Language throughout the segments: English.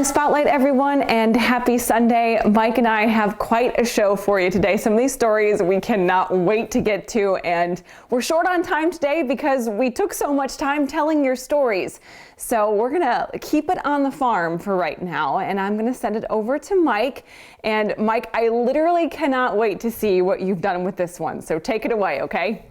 Morning Spotlight, everyone, and happy Sunday. Mike and I have quite a show for you today. Some of these stories we cannot wait to get to, and we're short on time today because we took so much time telling your stories. So we're gonna keep it on the farm for right now, and I'm gonna send it over to Mike. And Mike, I literally cannot wait to see what you've done with this one. So take it away, okay?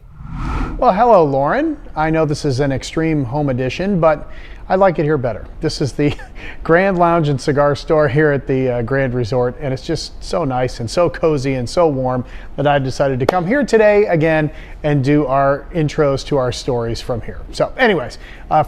Well, hello, Lauren. I know this is an extreme home edition, but I like it here better. This is the Grand Lounge and Cigar Store here at the Grand Resort, and it's just so nice and so cozy and so warm that I decided to come here today again and do our intros to our stories from here. So anyways,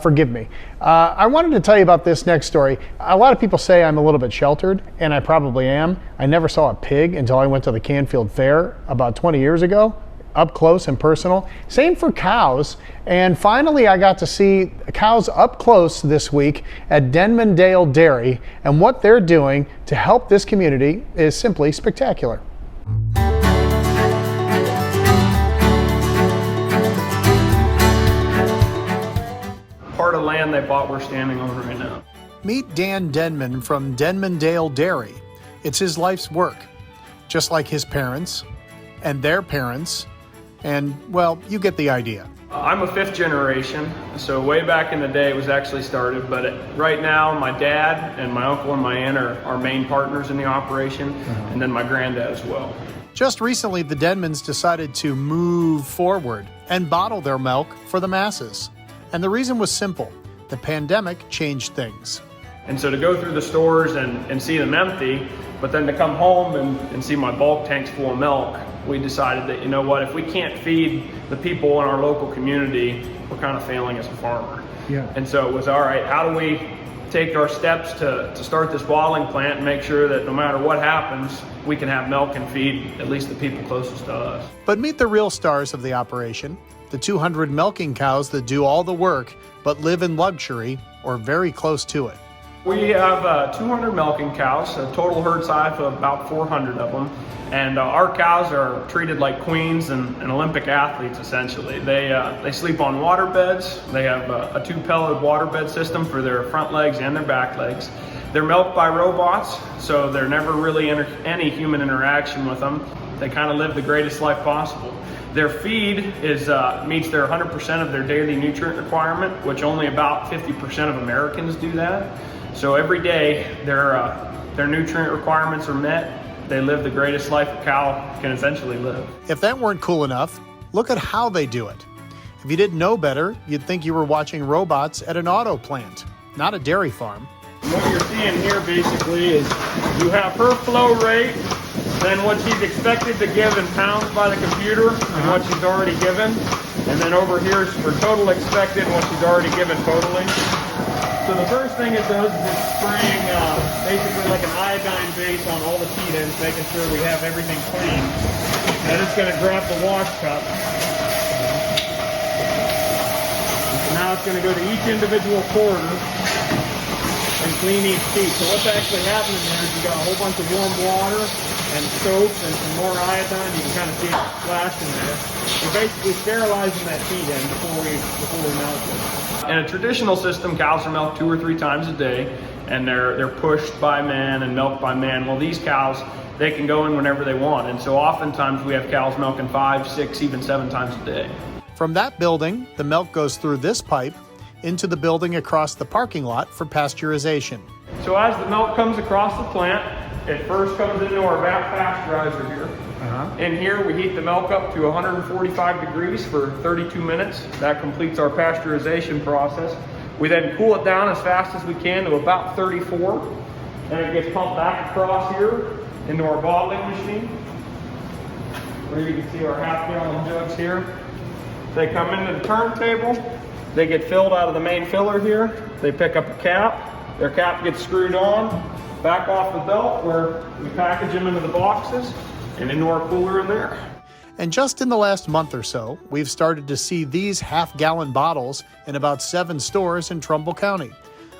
forgive me. I wanted to tell you about this next story. A lot of people say I'm a little bit sheltered, and I probably am. I never saw a pig until I went to the Canfield Fair about 20 years ago. Up close and personal. Same for cows. And finally, I got to see cows up close this week at Denmandale Dairy, and what they're doing to help this community is simply spectacular. Part of land they bought we're standing on right now. Meet Dan Denman from Denmandale Dairy. It's his life's work, just like his parents and their parents. And, well, you get the idea. I'm a fifth generation, so way back in the day it was actually started, but right now my dad and my uncle and my aunt are our main partners in the operation, and then my granddad as well. Just recently, the Denmans decided to move forward and bottle their milk for the masses. And the reason was simple. The pandemic changed things. And so to go through the stores and see them empty, but then to come home and see my bulk tanks full of milk, we decided that, you know what, if we can't feed the people in our local community, we're kind of failing as a farmer. Yeah. And so it was, all right, how do we take our steps to start this bottling plant and make sure that no matter what happens, we can have milk and feed at least the people closest to us. But meet the real stars of the operation, the 200 milking cows that do all the work but live in luxury or very close to it. We have 200 milking cows, a total herd size of about 400 of them. And our cows are treated like queens and Olympic athletes, essentially. They sleep on water beds. They have a two-pellet water bed system for their front legs and their back legs. They're milked by robots, so they're never really any human interaction with them. They kind of live the greatest life possible. Their feed is meets their 100% of their daily nutrient requirement, which only about 50% of Americans do that. So every day their nutrient requirements are met. They live the greatest life a cow can essentially live. If that weren't cool enough, look at how they do it. If you didn't know better, you'd think you were watching robots at an auto plant, not a dairy farm. What you're seeing here basically is you have her flow rate, then what she's expected to give in pounds by the computer, and what she's already given. And then over here is her total expected and what she's already given totally. So the first thing it does is it's spraying basically like an iodine base on all the feed ends, making sure we have everything clean. Then it's going to grab the wash cup. So now it's going to go to each individual quarter and clean each feed. So what's actually happening there is you got a whole bunch of warm water and soap and some more iodine. You can kind of see it splashing there. We're basically sterilizing that feed end before we melt it. In a traditional system, cows are milked 2 or 3 times a day, and they're pushed by man and milked by man. Well, these cows, they can go in whenever they want, and so oftentimes we have cows milking 5, 6, even 7 times a day. From that building, the milk goes through this pipe into the building across the parking lot for pasteurization. So as the milk comes across the plant, it first comes into our vat pasteurizer here. In here, we heat the milk up to 145 degrees for 32 minutes. That completes our pasteurization process. We then cool it down as fast as we can to about 34. Then it gets pumped back across here into our bottling machine, where you can see our half-gallon jugs here. They come into the turntable. They get filled out of the main filler here. They pick up a cap. Their cap gets screwed on, back off the belt where we package them into the boxes and into our cooler in there. And just in the last month or so, we've started to see these half-gallon bottles in about 7 stores in Trumbull County.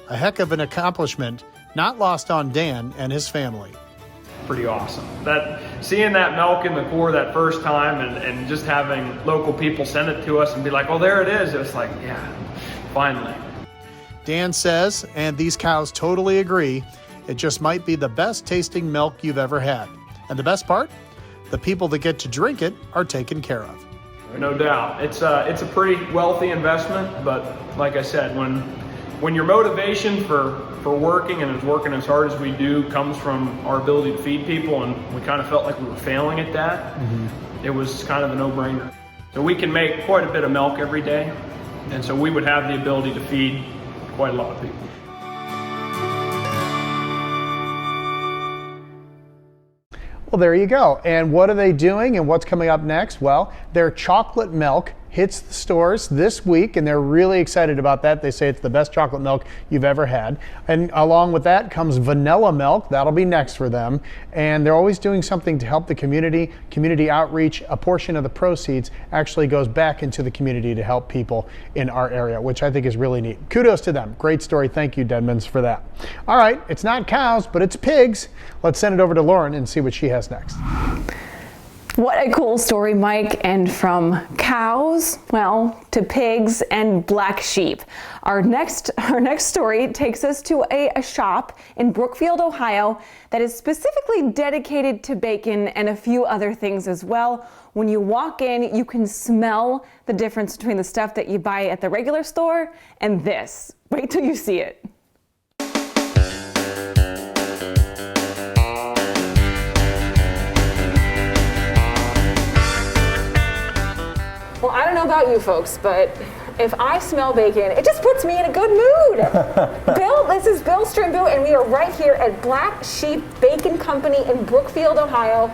A heck of an accomplishment, not lost on Dan and his family. Pretty awesome. Seeing that milk in the core that first time and just having local people send it to us and be like, oh, there it is. It was like, yeah, finally. Dan says, and these cows totally agree, it just might be the best tasting milk you've ever had. And the best part? The people that get to drink it are taken care of. No doubt. It's a pretty wealthy investment, but like I said, when your motivation for working and working as hard as we do comes from our ability to feed people, and we kind of felt like we were failing at that, it was kind of a no-brainer. So we can make quite a bit of milk every day, and so we would have the ability to feed quite a lot of people. Well, there you go. And what are they doing and what's coming up next? Well, their chocolate milk hits the stores this week, and they're really excited about that. They say it's the best chocolate milk you've ever had. And along with that comes vanilla milk. That'll be next for them. And they're always doing something to help the community outreach. A portion of the proceeds actually goes back into the community to help people in our area, which I think is really neat. Kudos to them. Great story. Thank you, Denmans, for that. All right, it's not cows, but it's pigs. Let's send it over to Lauren and see what she has next. What a cool story, Mike. And from cows, well, to pigs and black sheep. Our next story takes us to a shop in Brookfield, Ohio that is specifically dedicated to bacon and a few other things as well. When you walk in, you can smell the difference between the stuff that you buy at the regular store and this. Wait till you see it. Well, I don't know about you folks, but if I smell bacon, it just puts me in a good mood. This is Bill Strimbo, and we are right here at Black Sheep Bacon Company in Brookfield, Ohio.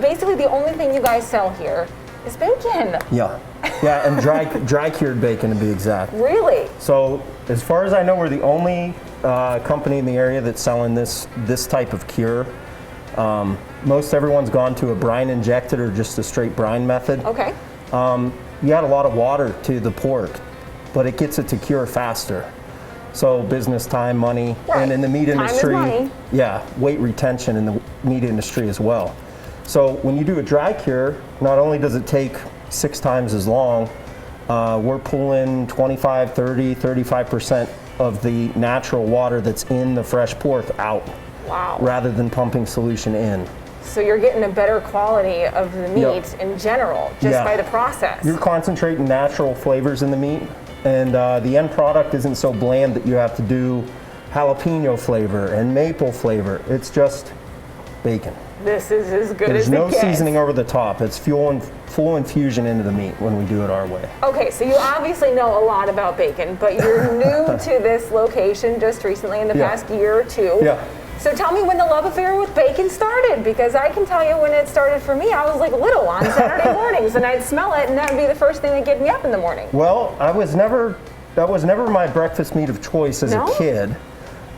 Basically, the only thing you guys sell here is bacon. Yeah, and dry cured bacon to be exact. Really? So, as far as I know, we're the only company in the area that's selling this type of cure. Most everyone's gone to a brine injected or just a straight brine method. Okay. You add a lot of water to the pork, but it gets it to cure faster. So business time, money, right. And in the meat industry, time is money. Yeah, weight retention in the meat industry as well. So when you do a dry cure, not only does it take 6 times as long, we're pulling 25, 30, 35% of the natural water that's in the fresh pork out. Wow. Rather than pumping solution in. So you're getting a better quality of the meat in general, just by the process. You're concentrating natural flavors in the meat, and the end product isn't so bland that you have to do jalapeno flavor and maple flavor. It's just bacon. This is as good There's as it no gets. seasoning over the top. It's full infusion into the meat when we do it our way. Okay, so you obviously know a lot about bacon, but you're new to this location just recently in the past year or two. Yeah. So tell me when the love affair with bacon started, because I can tell you when it started for me. I was like little on Saturday mornings, and I'd smell it, and that would be the first thing that get me up in the morning. Well, that was never my breakfast meat of choice as a kid,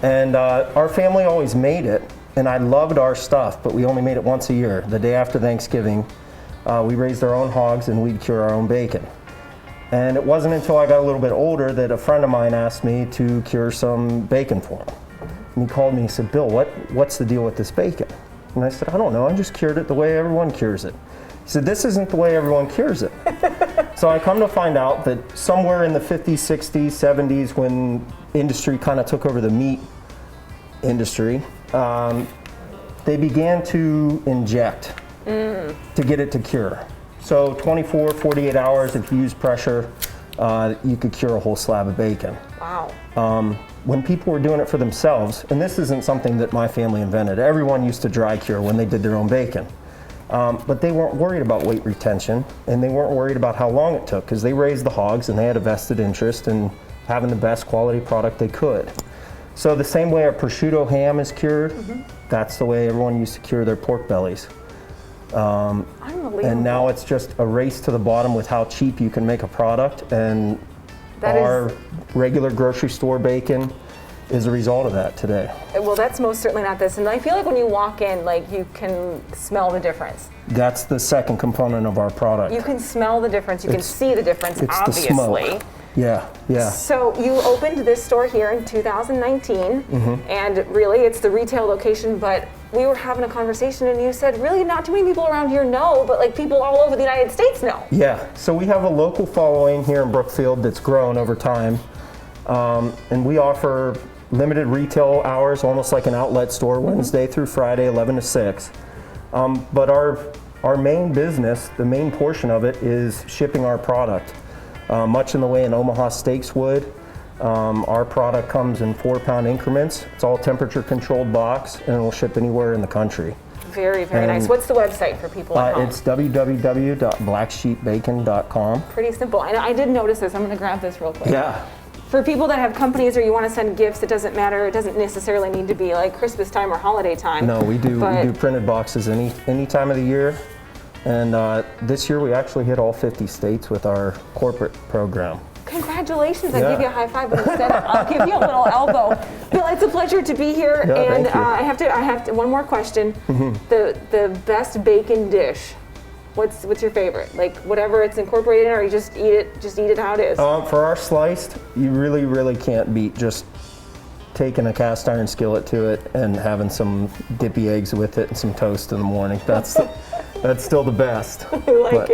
and our family always made it, and I loved our stuff, but we only made it once a year, the day after Thanksgiving. We raised our own hogs, and we'd cure our own bacon. And it wasn't until I got a little bit older that a friend of mine asked me to cure some bacon for him. And he called me and he said, Bill, what's the deal with this bacon? And I said, I don't know, I just cured it the way everyone cures it. He said, this isn't the way everyone cures it. So I come to find out that somewhere in the 50s, 60s, 70s, when industry kind of took over the meat industry, they began to inject to get it to cure. So 24, 48 hours, if you use pressure, you could cure a whole slab of bacon. Wow. When people were doing it for themselves, and this isn't something that my family invented, everyone used to dry cure when they did their own bacon. But they weren't worried about weight retention, and they weren't worried about how long it took, because they raised the hogs and they had a vested interest in having the best quality product they could. So the same way a prosciutto ham is cured, that's the way everyone used to cure their pork bellies. Unbelievable. And now it's just a race to the bottom with how cheap you can make a product, and our regular grocery store bacon is a result of that today. Well, that's most certainly not this. And I feel like when you walk in, like, you can smell the difference. That's the second component of our product. You can smell the difference. You can see the difference, it's obviously. the smoke. Yeah. So you opened this store here in 2019, and really it's the retail location, but we were having a conversation and you said really not too many people around here know, but like people all over the United States know. Yeah, so we have a local following here in Brookfield that's grown over time, and we offer limited retail hours, almost like an outlet store, Wednesday through Friday, 11 to 6. But our main business, the main portion of it, is shipping our product, much in the way an Omaha Steaks would. Our product comes in 4-pound increments. It's all temperature controlled box, and it will ship anywhere in the country. Very, very nice. What's the website for people at home? It's www.blacksheepbacon.com. Pretty simple. I did notice this. I'm going to grab this real quick. Yeah. For people that have companies or you want to send gifts, it doesn't matter. It doesn't necessarily need to be like Christmas time or holiday time. No, we do printed boxes any time of the year. And this year we actually hit all 50 states with our corporate program. Congratulations. I give you a high five, but instead I'll give you a little elbow. Bill, it's a pleasure to be here. Yeah, and thank you. I have to one more question. The best bacon dish. What's your favorite? Like whatever it's incorporated in, or you just eat it how it is? For our sliced, you really can't beat just taking a cast iron skillet to it and having some dippy eggs with it and some toast in the morning. That's still the best. I like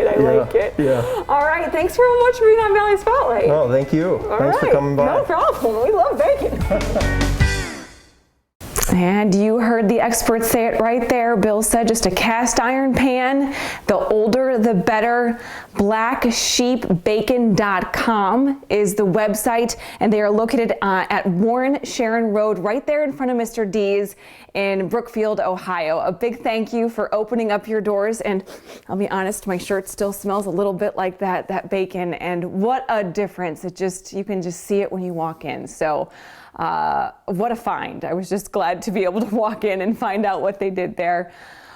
it. Yeah. All right. Thanks very much for being on Valley Spotlight. Oh, thank you. Thanks for coming by. No problem. We love bacon. And you heard the experts say it right there. Bill said just a cast iron pan. The older, the better. BlackSheepBacon.com is the website, and they are located at Warren Sharon Road, right there in front of Mr. D's in Brookfield, Ohio. A big thank you for opening up your doors. And I'll be honest, my shirt still smells a little bit like that bacon. And what a difference. You can just see it when you walk in. So what a find. I was just glad to be able to walk in and find out what they did there.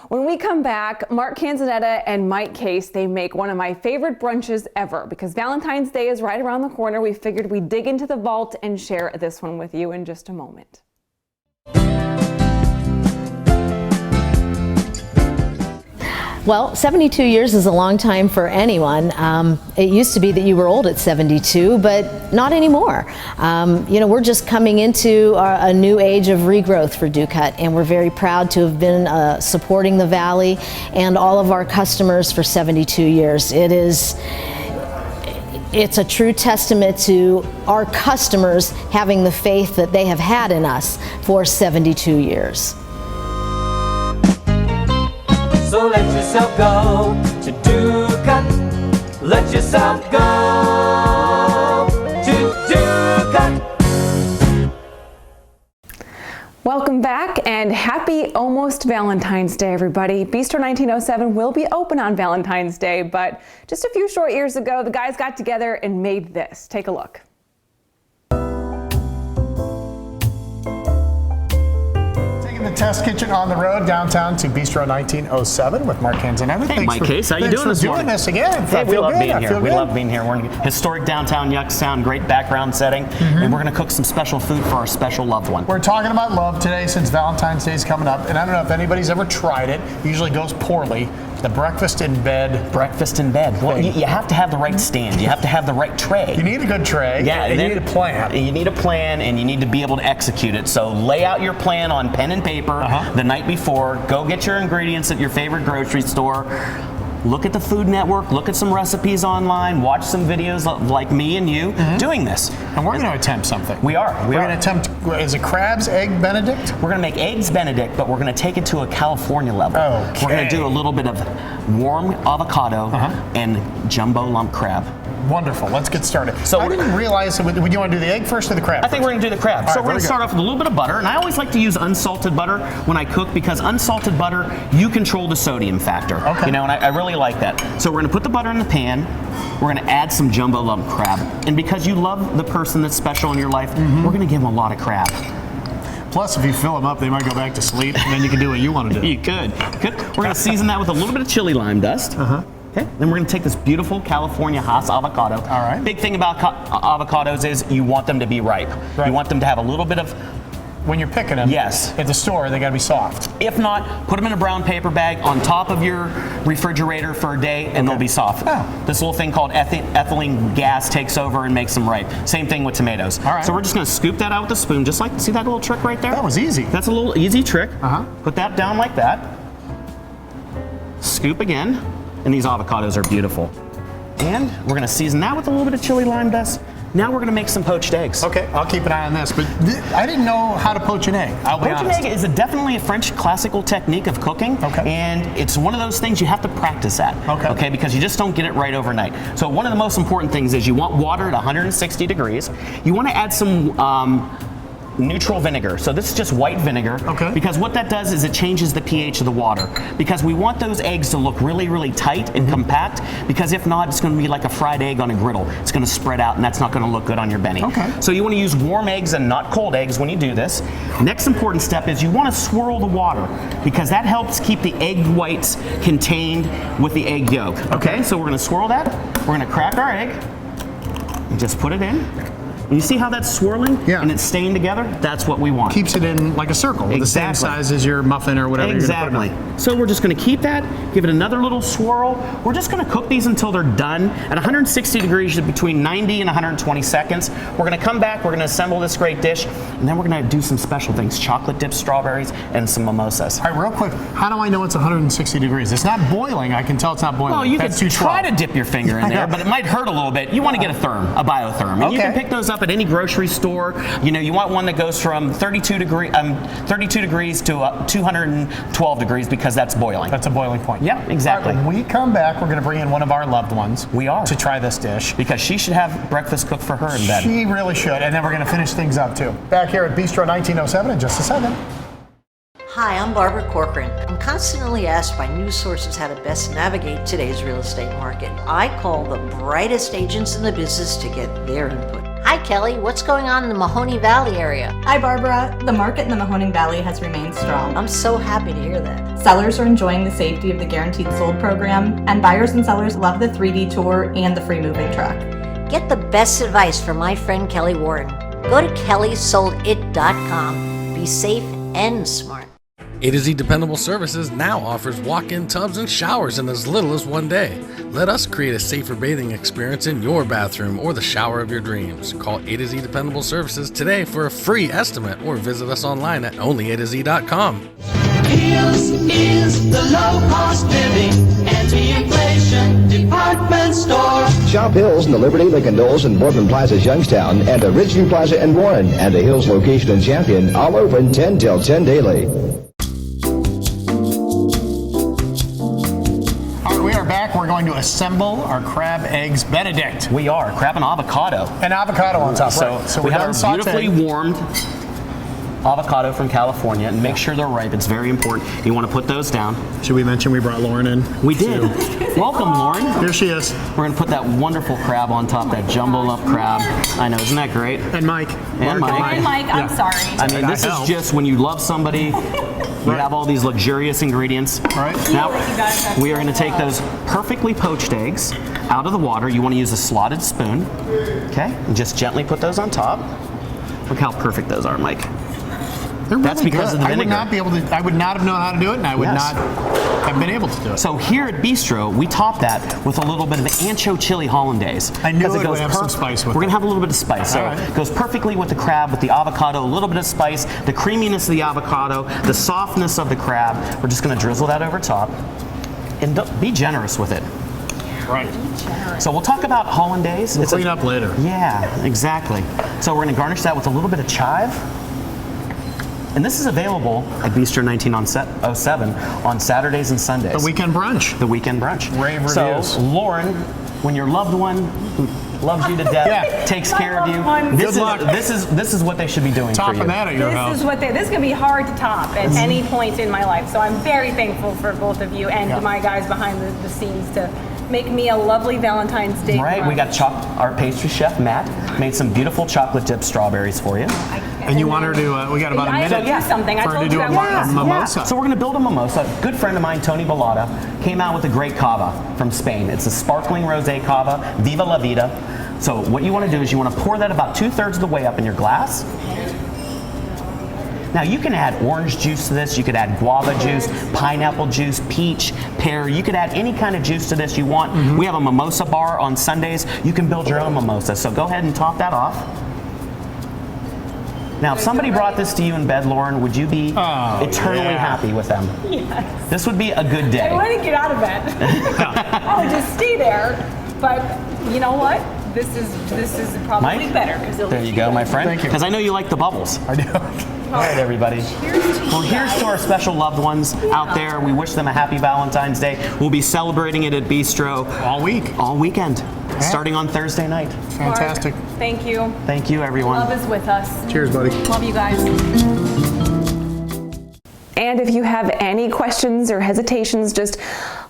When we come back, Mark Canzonetta and Mike Case, they make one of my favorite brunches ever. Because Valentine's Day is right around the corner, we figured we'd dig into the vault and share this one with you in just a moment. Well, 72 years is a long time for anyone. It used to be that you were old at 72, but not anymore. We're just coming into a new age of regrowth for Ducut, and we're very proud to have been supporting the Valley and all of our customers for 72 years. It's a true testament to our customers having the faith that they have had in us for 72 years. So let yourself go to Ducut. Let yourself go to Ducut. Welcome back and happy almost Valentine's Day, everybody. Bistro 1907 will be open on Valentine's Day, but just a few short years ago, the guys got together and made this. Take a look. The test kitchen on the road downtown to Bistro 1907 with Mark Canzonetta. Hey, Mike Case, how you doing this morning? Thanks for doing this again. Hey, we love being here. We good. love being here. We're in historic downtown Yuckstown, great background setting, and we're going to cook some special food for our special loved one. We're talking about love today since Valentine's Day is coming up, and I don't know if anybody's ever tried it. It usually goes poorly. The breakfast in bed. Breakfast in bed. Well, you have to have the right stand. You have to have the right tray. You need a good tray. Yeah, and you need a plan. You need a plan, and you need to be able to execute it. So lay out your plan on pen and paper the night before. Go get your ingredients at your favorite grocery store. Look at the Food Network, look at some recipes online, watch some videos like me and you doing this. And we're going to attempt something. We are. We're going to attempt, is it crabs, egg Benedict? We're going to make eggs Benedict, but we're going to take it to a California level. Okay. We're going to do a little bit of warm avocado and jumbo lump crab. Wonderful. Let's get started. So I didn't realize, would you want to do the egg first or the crab? I think we're going to do the crab. So right, we're going to start off with a little bit of butter, and I always like to use unsalted butter when I cook because unsalted butter, you control the sodium factor. Okay. And I really like that. So we're going to put the butter in the pan. We're going to add some jumbo lump crab. And because you love the person that's special in your life, we're going to give them a lot of crab. Plus, if you fill them up, they might go back to sleep, and then you can do what you want to do. You could. We're going to season that with a little bit of chili lime dust. Okay, then we're going to take this beautiful California Hass avocado. All right. Big thing about avocados is you want them to be ripe. Right. You want them to have a little bit of... When you're picking them, yes, at the store, they got to be soft. If not, put them in a brown paper bag on top of your refrigerator for a day, and they'll be soft. Oh. This little thing called ethylene gas takes over and makes them ripe. Same thing with tomatoes. All right. So we're just going to scoop that out with a spoon, just like, see that little trick right there? That was easy. That's a little easy trick. Put that down like that. Scoop again. And these avocados are beautiful. And we're going to season that with a little bit of chili lime dust. Now we're going to make some poached eggs. Okay, I'll keep an eye on this, but I didn't know how to poach an egg. I'll be honest. Poaching egg is definitely a French classical technique of cooking, and it's one of those things you have to practice at, okay, because you just don't get it right overnight. So one of the most important things is you want water at 160 degrees. You want to add some neutral vinegar. So this is just white vinegar, because what that does is it changes the pH of the water, because we want those eggs to look really, really tight and compact, because if not, it's going to be like a fried egg on a griddle. It's going to spread out, and that's not going to look good on your Benny. So you want to use warm eggs and not cold eggs when you do this. Next important step is you want to swirl the water, because that helps keep the egg whites contained with the egg yolk. Okay, so we're going to swirl that. We're going to crack our egg and just put it in. You see how that's swirling? Yeah. And it's staying together? That's what we want. Keeps it in like a circle, the same size as your muffin or whatever. Exactly. So we're just going to keep that, give it another little swirl. We're just going to cook these until they're done at 160 degrees, between 90 and 120 seconds. We're going to come back, we're going to assemble this great dish, and then we're going to do some special things, chocolate dipped strawberries and some mimosas. All right, real quick, how do I know it's 160 degrees? It's not boiling. I can tell it's not boiling. Well, you can try to dip your finger in there, but it might hurt a little bit. You want to get a biotherm. And you can pick those up at any grocery store. You know, you want one that goes from 32 degrees to 212 degrees, because that's boiling. That's a boiling point. Yeah, exactly. All right, when we come back, we're going to bring in one of our loved ones. We are. To try this dish. Because she should have breakfast cooked for her in bed. She really should, and then we're going to finish things up too. Back here at Bistro 1907 in just a second. Hi, I'm Barbara Corcoran. I'm constantly asked by news sources how to best navigate today's real estate market. I call the brightest agents in the business to get their input. Hi, Kelly. What's going on in the Mahoney Valley area? Hi, Barbara. The market in the Mahoning Valley has remained strong. I'm so happy to hear that. Sellers are enjoying the safety of the Guaranteed Sold program, and buyers and sellers love the 3D tour and the free moving truck. Get the best advice from my friend Kelly Warren. Go to kellysoldit.com. Be safe and smart. A to Z Dependable Services now offers walk-in tubs and showers in as little as 1 day. Let us create a safer bathing experience in your bathroom or the shower of your dreams. Call A to Z Dependable Services today for a free estimate, or visit us online at onlyatoz.com. Hills is the low-cost living, anti-inflation department store. Shop Hills in the Liberty, Lincoln Knolls, and Boardman Plaza's Youngstown, and a Ridgeview Plaza in Warren, and a Hills location in Champion, all open 10 till 10 daily. Back, we're going to assemble our crab eggs Benedict. We are crab and avocado. And avocado on top, so, right? So we have our beautifully warmed avocado from California, and make sure they're ripe. It's very important. You want to put those down. Should we mention we brought Lauren in? We did. Welcome, Lauren. Here she is. We're going to put that wonderful crab on top, that jumbo up crab. I know, isn't that great? And Mike. And Mike. Hi, Mike. I'm sorry. I mean, this is just when you love somebody. You have all these luxurious ingredients. Right. Now, we are going to take those perfectly poached eggs out of the water. You want to use a slotted spoon. Okay? And just gently put those on top. Look how perfect those are, Mike. They're That's really because good. of the vinegar. I would not have known how to do it, and I would not have been able to do it. So here at Bistro, we top that with a little bit of ancho chili hollandaise. I knew it would have some spice with it. We're going to have a little bit of spice. So it goes perfectly with the crab, with the avocado, a little bit of spice, the creaminess of the avocado, the softness of the crab. We're just going to drizzle that over top. And be generous with it. Right. So we'll talk about hollandaise. We'll clean up later. Yeah, exactly. So we're going to garnish that with a little bit of chive. And this is available at Bistro 1907 on Saturdays and Sundays. The weekend brunch. The weekend brunch. Rave reviews. So, Lauren, when your loved one who loves you to death takes care of you, this is what they should be doing for you. Topping that at your house. This is going to be hard to top at any point in my life. So I'm very thankful for both of you and my guys behind the scenes to make me a lovely Valentine's Day. Right, we got our pastry chef, Matt, made some beautiful chocolate dipped strawberries for you. And you want her to, we got about a minute for her to do a mimosa. So we're going to build a mimosa. A good friend of mine, Tony Bellata, came out with a great cava from Spain. It's a sparkling rosé cava, Viva la Vida. So what you want to do is you want to pour that about 2/3 of the way up in your glass. Now you can add orange juice to this, you could add guava juice, pineapple juice, peach, pear, you could add any kind of juice to this you want. We have a mimosa bar on Sundays. You can build your own mimosa. So go ahead and top that off. Now, if somebody brought this to you in bed, Lauren, would you be eternally happy with them? Yes. This would be a good day. I wouldn't get out of bed. I would just stay there. But you know what? this is probably Mike? better because There you go, my friend. Thank you. Because I know you like the bubbles. I do. All right, everybody. Well, here's to our special loved ones out there. We wish them a happy Valentine's Day. We'll be celebrating it at Bistro All week. all weekend, starting on Thursday night. Fantastic. Thank you. Thank you, everyone. Love is with us. Cheers, buddy. Love you guys. And if you have any questions or hesitations, just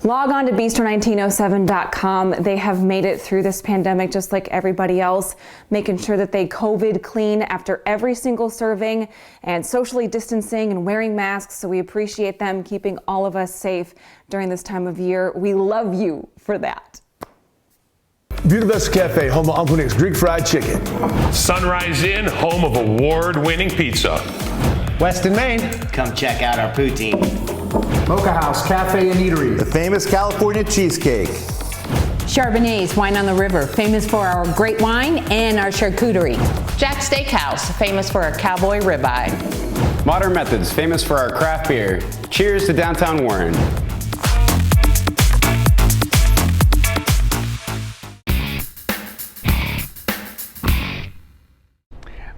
log on to bistro1907.com. They have made it through this pandemic just like everybody else, making sure that they COVID clean after every single serving and socially distancing and wearing masks. So we appreciate them keeping all of us safe during this time of year. We love you for that. View the Best Cafe, home of Uncle Nick's Greek Fried Chicken. Sunrise Inn, home of award-winning pizza. Weston, Maine. Come check out our poutine. Mocha House Cafe and Eatery. The famous California cheesecake. Charbonnet's Wine on the River, famous for our great wine and our charcuterie. Jack's Steakhouse, famous for our cowboy ribeye. Modern Methods, famous for our craft beer. Cheers to downtown Warren.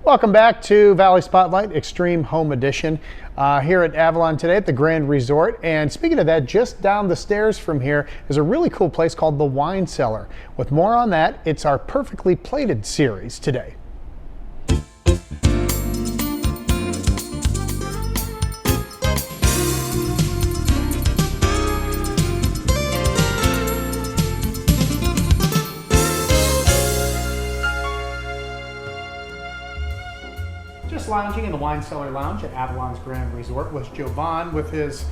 Welcome back to Valley Spotlight Extreme Home Edition here at Avalon today at the Grand Resort. And speaking of that, just down the stairs from here is a really cool place called the Wine Cellar. With more on that, it's our Perfectly Plated series today. Lounging in the Wine Cellar Lounge at Avalon's Grand Resort was Jovan with his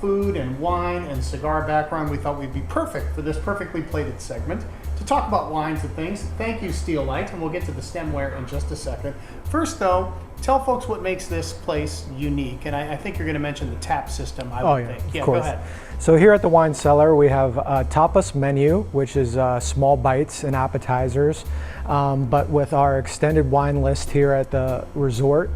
food and wine and cigar background. We thought we'd be perfect for this Perfectly Plated segment to talk about wines and things. Thank you, Steel Light, and we'll get to the Stemware in just a second. First, though, tell folks what makes this place unique, and I think you're going to mention the tap system, I would think. Of Go course. ahead. So here at the Wine Cellar, we have a tapas menu, which is small bites and appetizers. But with our extended wine list here at the resort,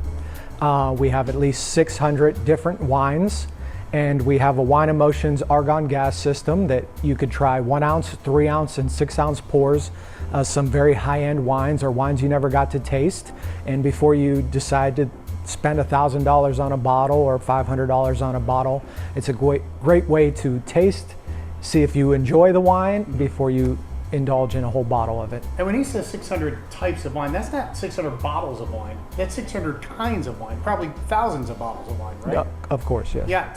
we have at least 600 different wines, and we have a Wine Emotions argon gas system that you could try 1 ounce, 3 ounce, and 6 ounce pours. Some very high-end wines or wines you never got to taste, and before you decide to spend $1,000 on a bottle or $500 on a bottle, it's a great way to taste, see if you enjoy the wine before you indulge in a whole bottle of it. And when he says 600 types of wine, that's not 600 bottles of wine. That's 600 kinds of wine, probably thousands of bottles of wine, right? Yeah, of course, yes. Yeah,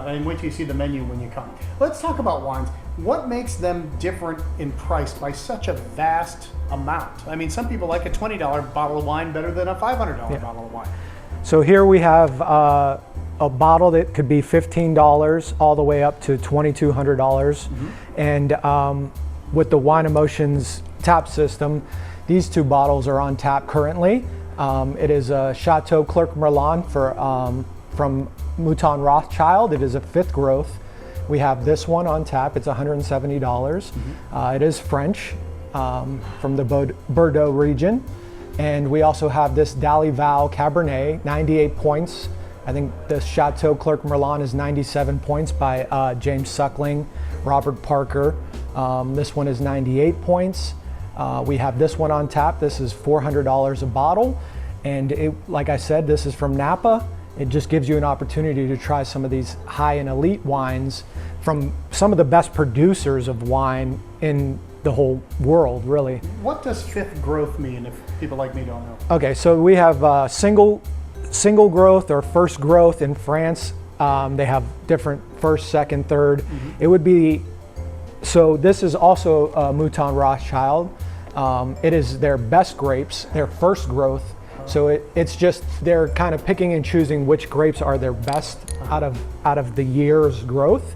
and wait till you see the menu when you come. Let's talk about wines. What makes them different in price by such a vast amount? I mean, some people like a $20 bottle of wine better than a $500 bottle of wine. So here we have a bottle that could be $15 all the way up to $2,200. And with the Wine Emotions tap system, these two bottles are on tap currently. It is a Chateau Clerc Merlin from Mouton Rothschild. It is a 5th growth. We have this one on tap. It's $170. It is French from the Bordeaux region. And we also have this Dalival Cabernet, 98 points. I think the Chateau Clerc Merlin is 97 points by James Suckling, Robert Parker. This one is 98 points. We have this one on tap. This is $400 a bottle. And like I said, this is from Napa. It just gives you an opportunity to try some of these high and elite wines from some of the best producers of wine in the whole world, really. What does 5th growth mean if people like me don't know? Okay, so we have single growth or first growth in France. They have different first, second, third. It would be, so this is also Mouton Rothschild. It is their best grapes, their first growth. So it's just, they're kind of picking and choosing which grapes are their best out of the year's growth.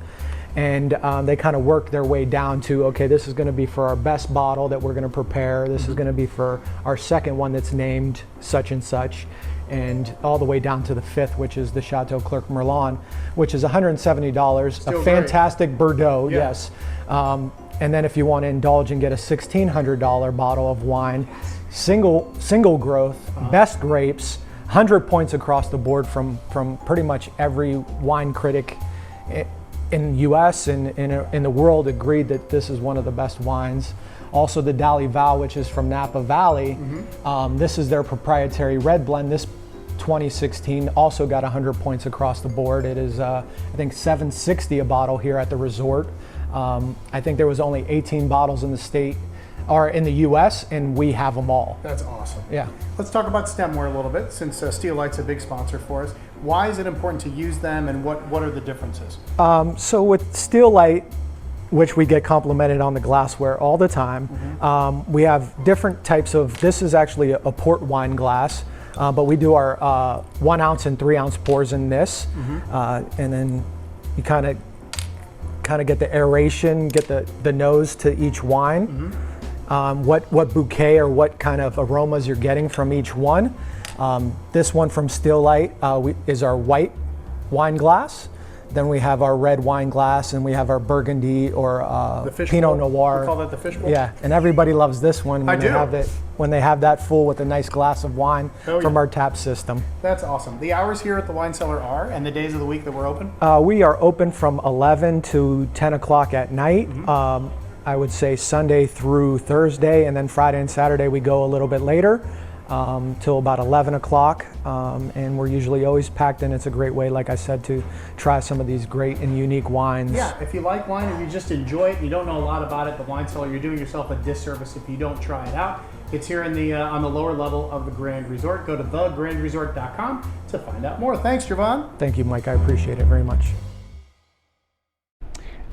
And they kind of work their way down to, okay, this is going to be for our best bottle that we're going to prepare. This is going to be for our second one that's named such and such. And all the way down to the 5th, which is the Chateau Clerc Merlin, which is $170. Still a fantastic great. Bordeaux, Yeah. yes. And then if you want to indulge and get a $1,600 bottle of wine, single growth, best grapes, 100 points across the board from pretty much every wine critic in the U.S. and in the world agreed that this is one of the best wines. Also the Dali Val, which is from Napa Valley. This is their proprietary red blend. This 2016 also got 100 points across the board. It is, I think, $7.60 a bottle here at the resort. I think there was only 18 bottles in the state, or in the U.S., and we have them all. That's awesome. Yeah. Let's talk about Stemware a little bit, since Steel Light's a big sponsor for us. Why is it important to use them, and what are the differences? So with Steel Light, which we get complimented on the glassware all the time, we have different types of, this is actually a port wine glass, but we do our 1 ounce and 3 ounce pours in this, and then you kind of get the aeration, get the nose to each wine. What bouquet or what kind of aromas you're getting from each one. This one from Steel Light is our white wine glass. Then we have our red wine glass, and we have our Burgundy or Pinot Noir. We call that the fishbowl? Yeah, and everybody loves this one when I they do. have it, when they have that full with a nice glass of wine from our tap system. That's awesome. The hours here at the wine cellar are, and the days of the week that we're open? We are open from 11 to 10 o'clock at night. I would say Sunday through Thursday, and then Friday and Saturday we go a little bit later till about 11 o'clock, and we're usually always packed in. It's a great way, like I said, to try some of these great and unique wines. Yeah, if you like wine and you just enjoy it, and you don't know a lot about it, the wine cellar, you're doing yourself a disservice if you don't try it out. It's here in the on the lower level of the Grand Resort. Go to thegrandresort.com to find out more. Thanks, Jovan. Thank you, Mike. I appreciate it very much.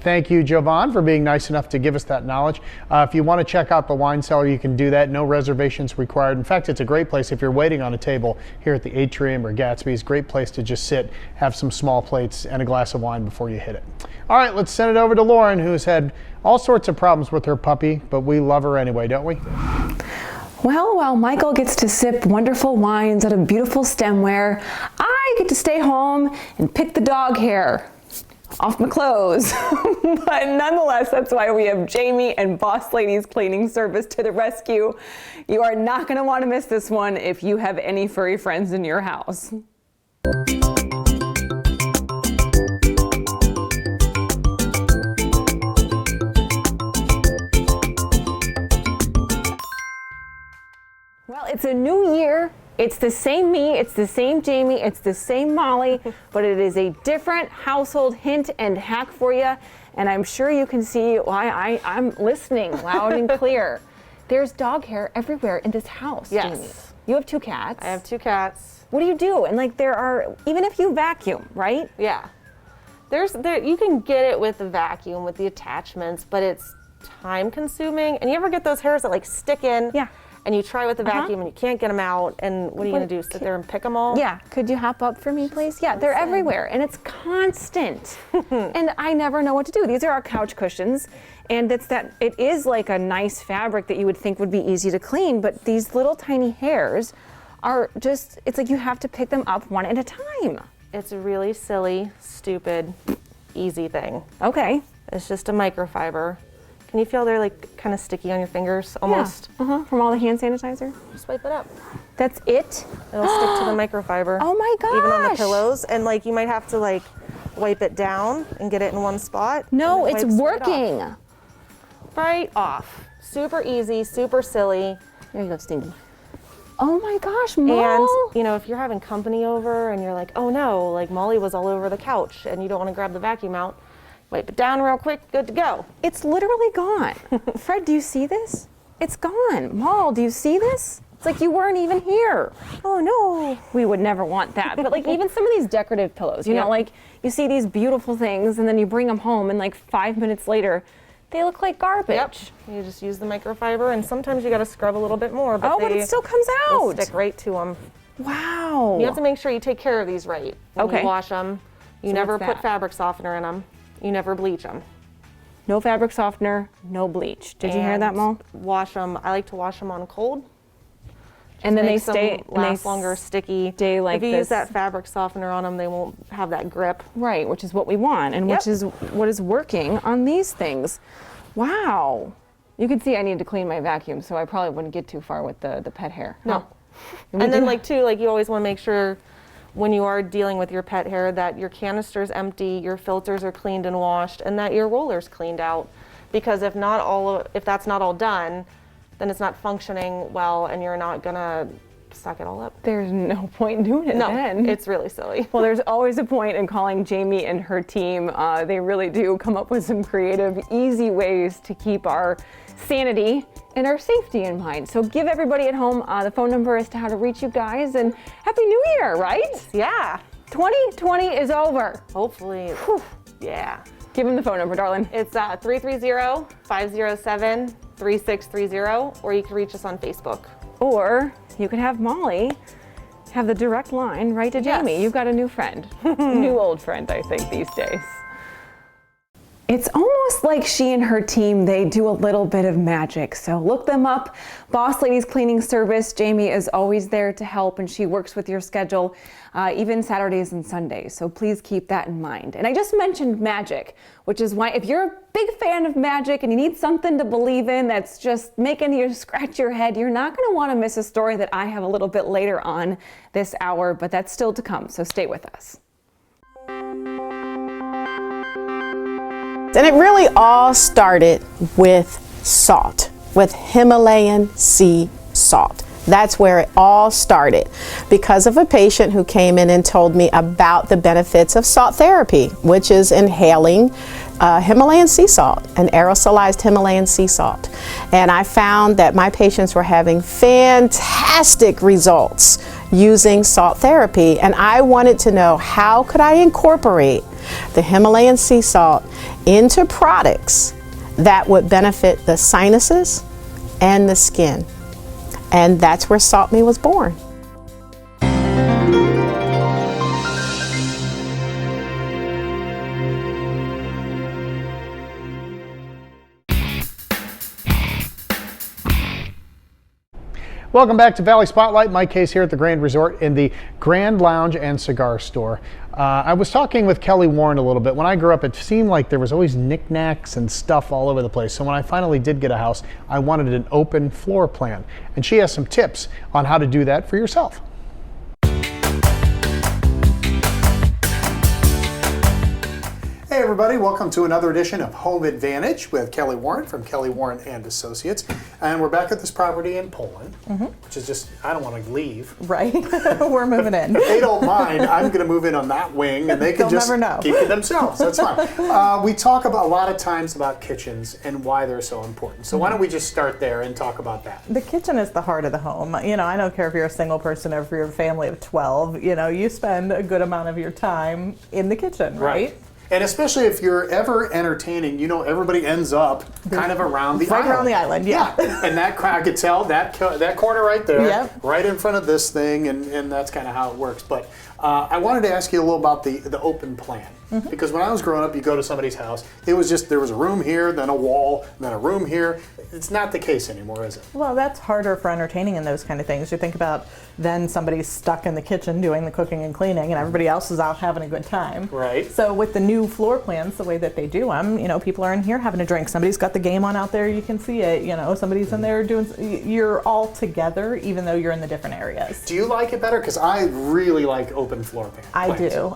Thank you, Jovan, for being nice enough to give us that knowledge. If you want to check out the wine cellar, you can do that. No reservations required. In fact, it's a great place if you're waiting on a table here at the Atrium or Gatsby's. Great place to just sit, have some small plates and a glass of wine before you hit it. All right, let's send it over to Lauren, who's had all sorts of problems with her puppy, but we love her anyway, don't we? Well, while Michael gets to sip wonderful wines out of beautiful stemware, I get to stay home and pick the dog hair off my clothes. But nonetheless, that's why we have Jamie and Boss Lady's Cleaning Service to the rescue. You are not going to want to miss this one if you have any furry friends in your house. Well, it's a new year. It's the same me, it's the same Jamie, it's the same Molly, but it is a different household hint and hack for you. And I'm sure you can see why I'm listening loud and clear. There's dog hair everywhere in this house, Yes. Jamie. You have 2 cats. I have 2 cats. What do you do? And like there are, even if you vacuum, right? Yeah. You can get it with the vacuum, with the attachments, but it's time consuming. And you ever get those hairs that like stick in? Yeah. And you try with the vacuum and you can't get them out, and what are you going to do, sit there and pick them all? Yeah, could you hop up for me, please? Yeah, they're everywhere, and it's constant. And I never know what to do. These are our couch cushions, and it is like a nice fabric that you would think would be easy to clean, but these little tiny hairs are just, it's like you have to pick them up one at a time. It's a really silly, stupid, easy thing. Okay. It's just a microfiber. Can you feel they're like kind of sticky on your fingers almost? Yeah. From all the hand sanitizer? Just wipe it up. That's it? It'll stick to the microfiber. Oh my gosh. Even on the pillows. And like you might have to like wipe it down and get it in one spot. No, it's working. Right off. Super easy, super silly. There you go, Stinky. Oh my gosh, Mom. And if you're having company over and you're like, oh no, like Molly was all over the couch and you don't want to grab the vacuum out, wipe it down real quick, good to go. It's literally gone. Fred, do you see this? It's gone. Maul, do you see this? It's like you weren't even here. Oh no. We would never want that. But like even some of these decorative pillows, you know, like you see these beautiful things and then you bring them home and like 5 minutes later, they look like garbage. Yep. You just use the microfiber and sometimes you got to scrub a little bit more. But but it still comes out. Stick right to them. Wow. You have to make sure you take care of these right. When you wash them. You never put fabric softener in them. You never bleach them. No fabric softener, no bleach. Did you hear that, Mo? Wash them. I like to wash them on cold. And then they stay last longer, sticky. Like if you use that fabric softener on them, they won't have that grip. Right, which is what we want, and which is what is working on these things. Wow. You can see I need to clean my vacuum, so I probably wouldn't get too far with the pet hair. No. And then you always want to make sure when you are dealing with your pet hair that your canister's empty, your filters are cleaned and washed, and that your roller's cleaned out. because if that's not all done, then it's not functioning well, and you're not gonna suck it all up. There's no point in doing it then. It's really silly. Well, there's always a point in calling Jamie and her team. They really do come up with some creative, easy ways to keep our sanity and our safety in mind. So give everybody at home the phone number as to how to reach you guys, and Happy New Year, right? Yeah. 2020 is over. Hopefully. Whew. Yeah. Give them the phone number, darling. It's 330-507-3630, or you can reach us on Facebook. Or you could have Molly have the direct line right to Jamie. Yes. You've got a new friend. New old friend, I think, these days. It's almost like she and her team, they do a little bit of magic. So look them up. Boss Ladies Cleaning Service. Jamie is always there to help, and she works with your schedule, even Saturdays and Sundays. So please keep that in mind. And I just mentioned magic, which is why if you're a big fan of magic and you need something to believe in that's just making you scratch your head, you're not going to want to miss a story that I have a little bit later on this hour, but that's still to come. So stay with us. And it really all started with salt, with Himalayan sea salt. That's where it all started, because of a patient who came in and told me about the benefits of salt therapy, which is inhaling Himalayan sea salt, an aerosolized Himalayan sea salt. And I found that my patients were having fantastic results using salt therapy, and I wanted to know, how could I incorporate the Himalayan sea salt into products that would benefit the sinuses and the skin. And that's where Salt Me was born. Welcome back to Valley Spotlight. Mike Case here at the Grand Resort in the Grand Lounge and Cigar Store. I was talking with Kelly Warren a little bit. When I grew up, it seemed like there was always knickknacks and stuff all over the place. So when I finally did get a house, I wanted an open floor plan. And she has some tips on how to do that for yourself. Hey everybody, welcome to another edition of Home Advantage with Kelly Warren from Kelly Warren and Associates. And we're back at this property in Poland, which is just, I don't want to leave. Right, we're moving in. If they don't mind, I'm going to move in on that wing and they can just keep it themselves. That's fine. We talk about a lot of times about kitchens and why they're so important. So why don't we just start there and talk about that? The kitchen is the heart of the home. You know, I don't care if you're a single person or if you're a family of 12, you know, you spend a good amount of your time in the kitchen, right? And especially if you're ever entertaining, you know, everybody ends up kind of around the island. Right around the island, yeah. And that, I could tell, that corner right there, right in front of this thing, and that's kind of how it works. But I wanted to ask you a little about the open plan. Because when I was growing up, you go to somebody's house, it was just, there was a room here, then a wall, then a room here. It's not the case anymore, is it? Well, that's harder for entertaining and those kind of things. You think about then somebody's stuck in the kitchen doing the cooking and cleaning, and everybody else is out having a good time. Right. So with the new floor plans, the way that they do them, you know, people are in here having a drink. Somebody's got the game on out there, you can see it. You know, somebody's in there doing, you're all together, even though you're in the different areas. Do you like it better? Because I really like open floor plans.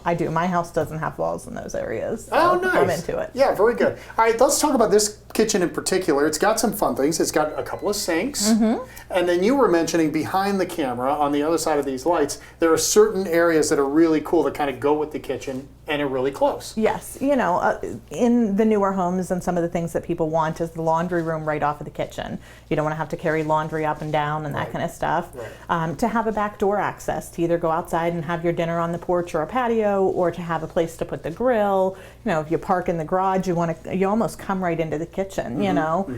I do. My house doesn't have walls in those areas. So oh, nice. I'm into it. Yeah, very good. All right, let's talk about this kitchen in particular. It's got some fun things. It's got a couple of sinks. And then you were mentioning behind the camera, on the other side of these lights, there are certain areas that are really cool that kind of go with the kitchen and are really close. Yes, you know, in the newer homes, and some of the things that people want is the laundry room right off of the kitchen. You don't want to have to carry laundry up and down and that kind of stuff. To have a back door access to either go outside and have your dinner on the porch or a patio, or to have a place to put the grill. You know, if you park in the garage, you almost come right into the kitchen, you know.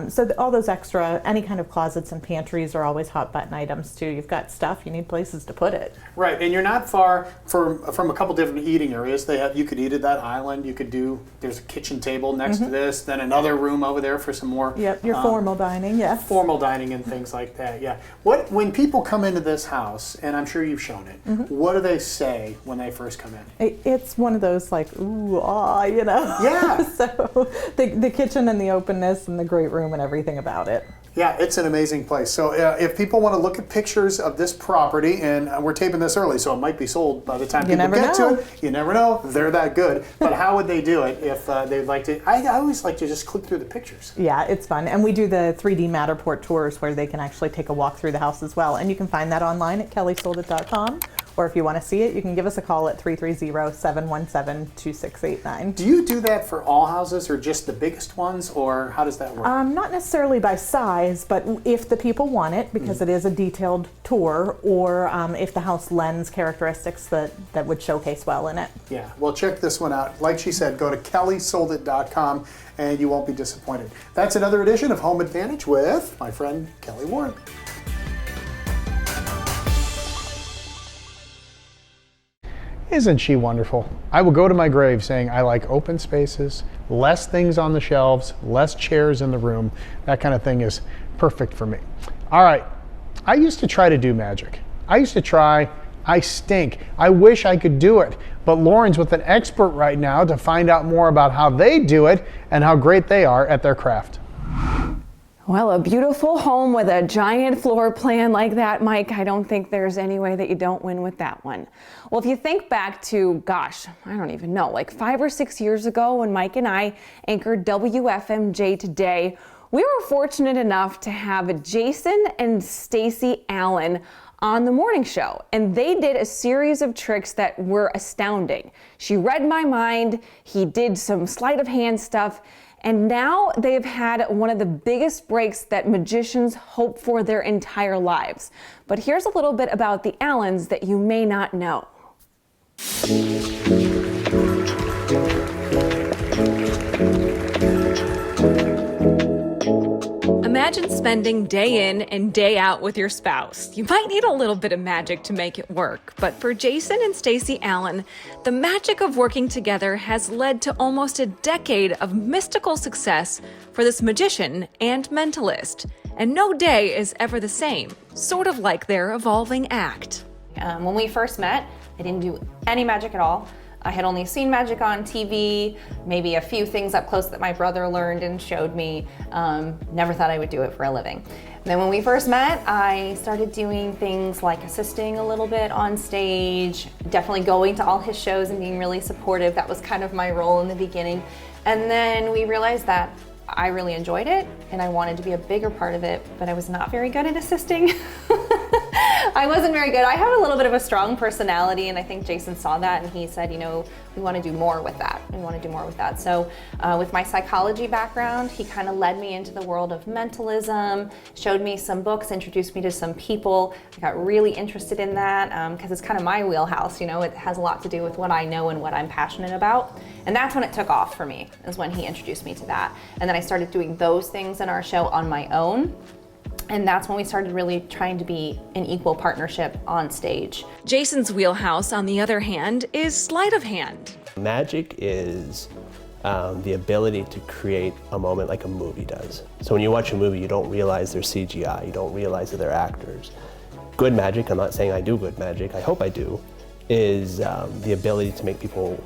So all those extra, any kind of closets and pantries are always hot button items too. You've got stuff, you need places to put it. Right, and you're not far from a couple different eating areas. You could eat at that island. You could there's a kitchen table next to this, then another room over there for some more. Yep, your formal dining, yes. Formal dining and things like that, yeah. When people come into this house, and I'm sure you've shown it, what do they say when they first come in? It's one of those like, ooh, ah, you know. Yeah. So the kitchen and the openness and the great room and everything about it. Yeah, it's an amazing place. So if people want to look at pictures of this property, and we're taping this early, so it might be sold by the time people get to it. You never know. They're that good. But how would they do it if they'd like to? I always like to just click through the pictures. Yeah, it's fun. And we do the 3D Matterport tours where they can actually take a walk through the house as well. And you can find that online at kellysoldit.com. Or if you want to see it, you can give us a call at 330-717-2689. Do you do that for all houses or just the biggest ones, or how does that work? Not necessarily by size, but if the people want it, because it is a detailed tour, or if the house lends characteristics that would showcase well in it. Yeah, well, check this one out. Like she said, go to kellysoldit.com and you won't be disappointed. That's another edition of Home Advantage with my friend Kelly Warren. Isn't she wonderful? I will go to my grave saying I like open spaces, less things on the shelves, less chairs in the room. That kind of thing is perfect for me. All right, I used to try to do magic. I stink. I wish I could do it. But Lauren's with an expert right now to find out more about how they do it and how great they are at their craft. Well, a beautiful home with a giant floor plan like that, Mike, I don't think there's any way that you don't win with that one. Well, if you think back to, gosh, I don't even know, like 5 or 6 years ago when Mike and I anchored WFMJ Today, we were fortunate enough to have Jason and Stacy Allen on the morning show, and they did a series of tricks that were astounding. She read my mind, he did some sleight of hand stuff, and now they've had one of the biggest breaks that magicians hope for their entire lives. But here's a little bit about the Allens that you may not know. Imagine spending day in and day out with your spouse. You might need a little bit of magic to make it work, but for Jason and Stacy Allen, the magic of working together has led to almost a decade of mystical success for this magician and mentalist. And no day is ever the same, sort of like their evolving act. When we first met, I didn't do any magic at all. I had only seen magic on TV, maybe a few things up close that my brother learned and showed me. Never thought I would do it for a living. And then when we first met, I started doing things like assisting a little bit on stage, definitely going to all his shows and being really supportive. That was kind of my role in the beginning. And then we realized that I really enjoyed it and I wanted to be a bigger part of it, but I was not very good at assisting. I wasn't very good. I have a little bit of a strong personality, and I think Jason saw that and he said, you know, we want to do more with that. We want to do more with that. So with my psychology background, he kind of led me into the world of mentalism, showed me some books, introduced me to some people. I got really interested in that because it's kind of my wheelhouse, you know, it has a lot to do with what I know and what I'm passionate about. And that's when it took off for me, is when he introduced me to that. And then I started doing those things in our show on my own. And that's when we started really trying to be an equal partnership on stage. Jason's wheelhouse, on the other hand, is sleight of hand. Magic is the ability to create a moment like a movie does. So when you watch a movie, you don't realize they're CGI, you don't realize that they're actors. Good magic, I'm not saying I do good magic, I hope I do, is the ability to make people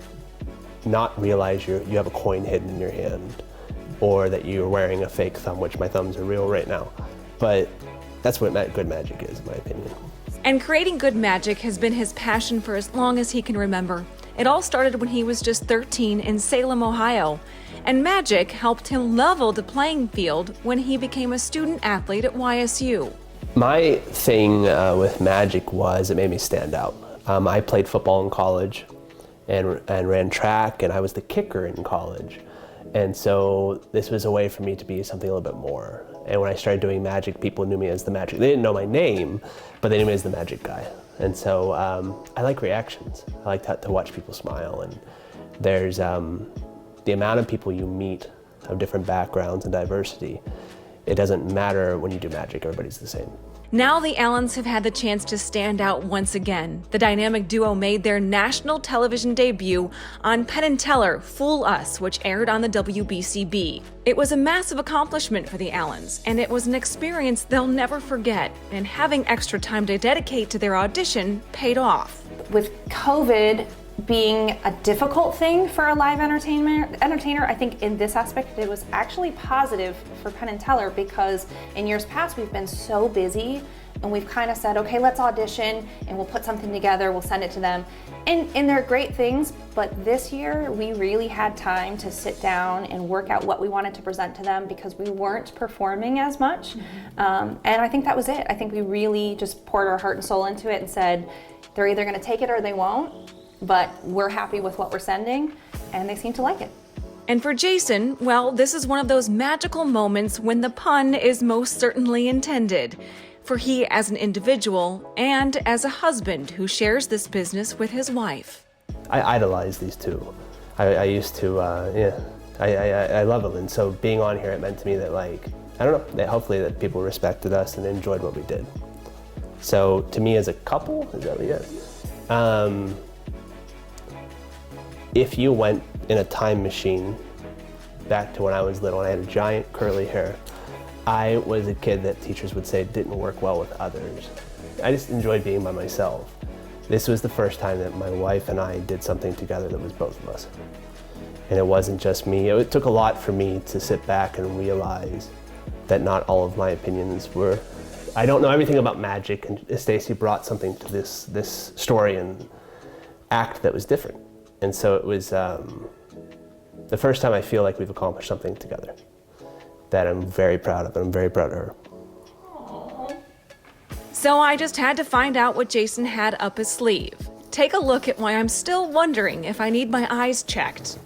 not realize you have a coin hidden in your hand, or that you're wearing a fake thumb, which my thumbs are real right now. But that's what good magic is, in my opinion. And creating good magic has been his passion for as long as he can remember. It all started when he was just 13 in Salem, Ohio. And magic helped him level the playing field when he became a student athlete at YSU. My thing with magic was it made me stand out. I played football in college and ran track, and I was the kicker in college. And so this was a way for me to be something a little bit more. And when I started doing magic, people knew me as the magic. They didn't know my name, but they knew me as the magic guy. And so I like reactions. I like to watch people smile. And there's the amount of people you meet of different backgrounds and diversity. It doesn't matter when you do magic, everybody's the same. Now the Allens have had the chance to stand out once again. The dynamic duo made their national television debut on Penn & Teller, Fool Us, which aired on the WBCB. It was a massive accomplishment for the Allens, and it was an experience they'll never forget, and having extra time to dedicate to their audition paid off. With COVID, being a difficult thing for a live entertainer. I think in this aspect it was actually positive for Penn and Teller, because in years past we've been so busy and we've kind of said, okay, let's audition and we'll put something together, we'll send it to them. And they're great things, but this year we really had time to sit down and work out what we wanted to present to them, because we weren't performing as much. And I think that was it. I think we really just poured our heart and soul into it and said, they're either gonna take it or they won't, but we're happy with what we're sending, and they seem to like it. And for Jason, well, this is one of those magical moments when the pun is most certainly intended. For he, as an individual and as a husband who shares this business with his wife. I idolize these two. I used to, I love them. And so being on here, it meant to me that, like, I don't know, that hopefully that people respected us and enjoyed what we did. So to me as a couple, is that what you got? If you went in a time machine back to when I was little and I had a giant curly hair, I was a kid that teachers would say didn't work well with others. I just enjoyed being by myself. This was the first time that my wife and I did something together that was both of us. And it wasn't just me. It took a lot for me to sit back and realize that not all of my opinions were, I don't know everything about magic, and Stacy brought something to this story and act that was different. And so it was the first time I feel like we've accomplished something together that I'm very proud of, and I'm very proud of her. So I just had to find out what Jason had up his sleeve. Take a look at why I'm still wondering if I need my eyes checked.